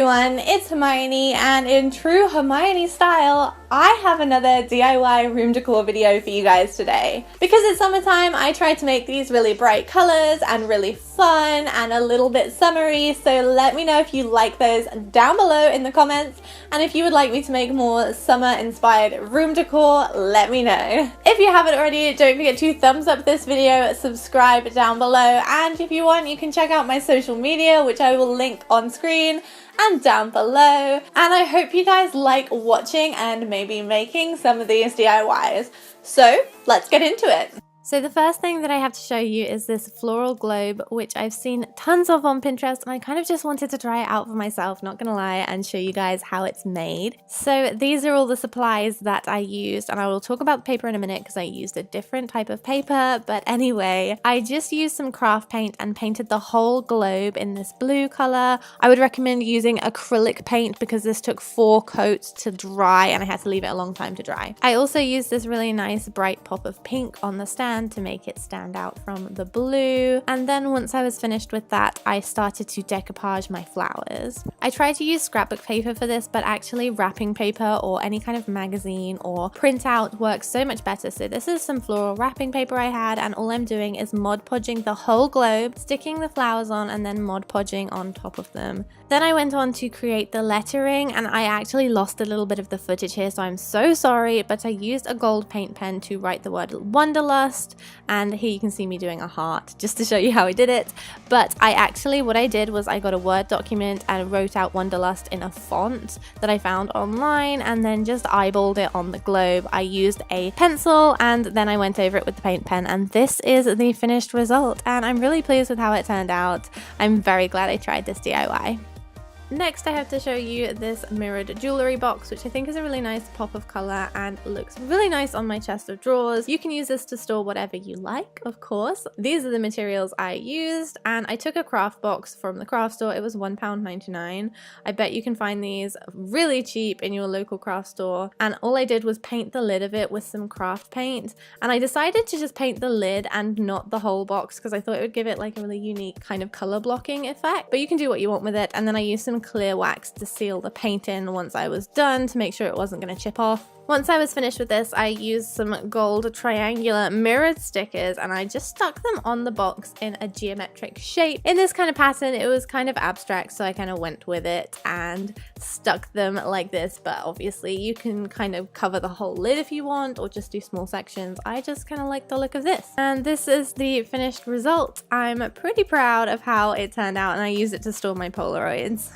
everyone, it's Hermione, and in true Hermione style, I have another DIY room decor video for you guys today. Because it's summertime, I tried to make these really bright colors and really fun and a little bit summery, so let me know if you like those down below in the comments, and if you would like me to make more summer-inspired room decor, let me know. If you haven't already, don't forget to thumbs up this video, subscribe down below, and if you want, you can check out my social media, which I will link on screen and down below. And I hope you guys like watching and maybe making some of these DIYs. So let's get into it. So the first thing that I have to show you is this floral globe, which I've seen tons of on Pinterest, and I kind of just wanted to try it out for myself, not gonna lie, and show you guys how it's made. So these are all the supplies that I used, and I will talk about the paper in a minute because I used a different type of paper, but anyway, I just used some craft paint and painted the whole globe in this blue color. I would recommend using acrylic paint because this took 4 coats to dry and I had to leave it a long time to dry. I also used this really nice bright pop of pink on the stand to make it stand out from the blue, and then once I was finished with that, I started to decoupage my flowers. I tried to use scrapbook paper for this, but actually wrapping paper or any kind of magazine or printout works so much better. So this is some floral wrapping paper I had, and all I'm doing is Mod Podging the whole globe, sticking the flowers on, and then Mod Podging on top of them. Then I went on to create the lettering, and I actually lost a little bit of the footage here, so I'm so sorry, but I used a gold paint pen to write the word Wanderlust, and here you can see me doing a heart just to show you how I did it. But what I did was I got a Word document and wrote out Wanderlust in a font that I found online, and then just eyeballed it on the globe. I used a pencil and then I went over it with the paint pen, and this is the finished result, and I'm really pleased with how it turned out. I'm very glad I tried this DIY. Next, I have to show you this mirrored jewelry box, which I think is a really nice pop of color and looks really nice on my chest of drawers. You can use this to store whatever you like, of course. These are the materials I used, and I took a craft box from the craft store. It was £1.99. I bet you can find these really cheap in your local craft store, and all I did was paint the lid of it with some craft paint, and I decided to just paint the lid and not the whole box because I thought it would give it like a really unique kind of color blocking effect, but you can do what you want with it. And then I used some clear wax to seal the paint in once I was done to make sure it wasn't going to chip off. Once I was finished with this, I used some gold triangular mirrored stickers and I just stuck them on the box in a geometric shape. In this kind of pattern, it was kind of abstract, so I kind of went with it and stuck them like this, but obviously you can kind of cover the whole lid if you want or just do small sections. I just kind of like the look of this. And this is the finished result. I'm pretty proud of how it turned out, and I used it to store my Polaroids.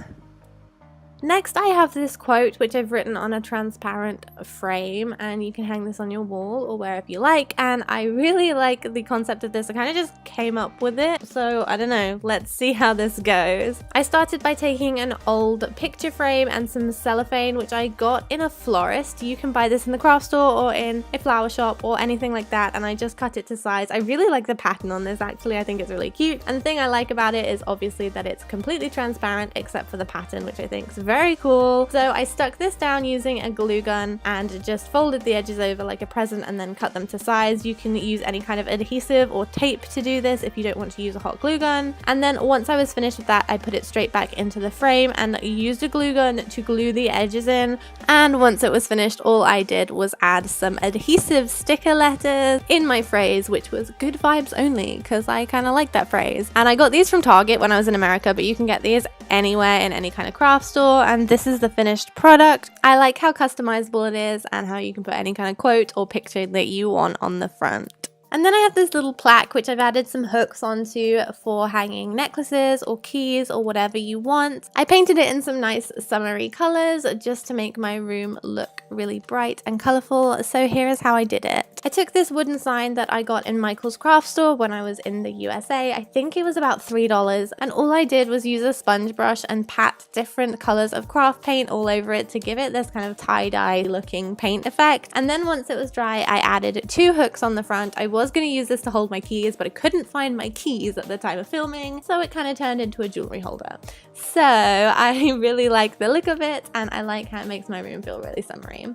Next, I have this quote which I've written on a transparent frame, and you can hang this on your wall or wherever you like, and I really like the concept of this. I kind of just came up with it, so I don't know, let's see how this goes. I started by taking an old picture frame and some cellophane, which I got in a florist. You can buy this in the craft store or in a flower shop or anything like that, and I just cut it to size. I really like the pattern on this, actually. I think it's really cute, and the thing I like about it is obviously that it's completely transparent except for the pattern, which I think is very cool. So I stuck this down using a glue gun and just folded the edges over like a present and then cut them to size. You can use any kind of adhesive or tape to do this if you don't want to use a hot glue gun. And then once I was finished with that, I put it straight back into the frame and used a glue gun to glue the edges in. And once it was finished, all I did was add some adhesive sticker letters in my phrase, which was good vibes only, because I kind of like that phrase. And I got these from Target when I was in America, but you can get these anywhere in any kind of craft store, and this is the finished product. I like how customizable it is and how you can put any kind of quote or picture that you want on the front. And then I have this little plaque which I've added some hooks onto for hanging necklaces or keys or whatever you want. I painted it in some nice summery colors just to make my room look really bright and colorful. So here is how I did it. I took this wooden sign that I got in Michael's craft store when I was in the USA. I think it was about $3, and all I did was use a sponge brush and pat different colors of craft paint all over it to give it this kind of tie-dye looking paint effect. And then once it was dry, I added 2 hooks on the front. I was going to use this to hold my keys, but I couldn't find my keys at the time of filming, so it kind of turned into a jewelry holder. So I really like the look of it, and I like how it makes my room feel really summery.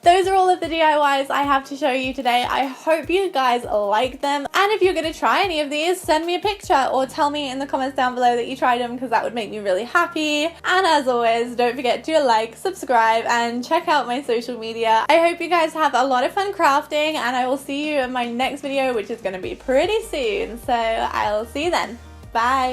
those are all of the DIYs I have to show you today. I hope you guys like them, and if you're going to try any of these, send me a picture or tell me in the comments down below that you tried them, because that would make me really happy. And as always, don't forget to like, subscribe, and check out my social media. I hope you guys have a lot of fun crafting, and I will see you in my next video, which is going to be pretty soon. So I'll see you then. Bye!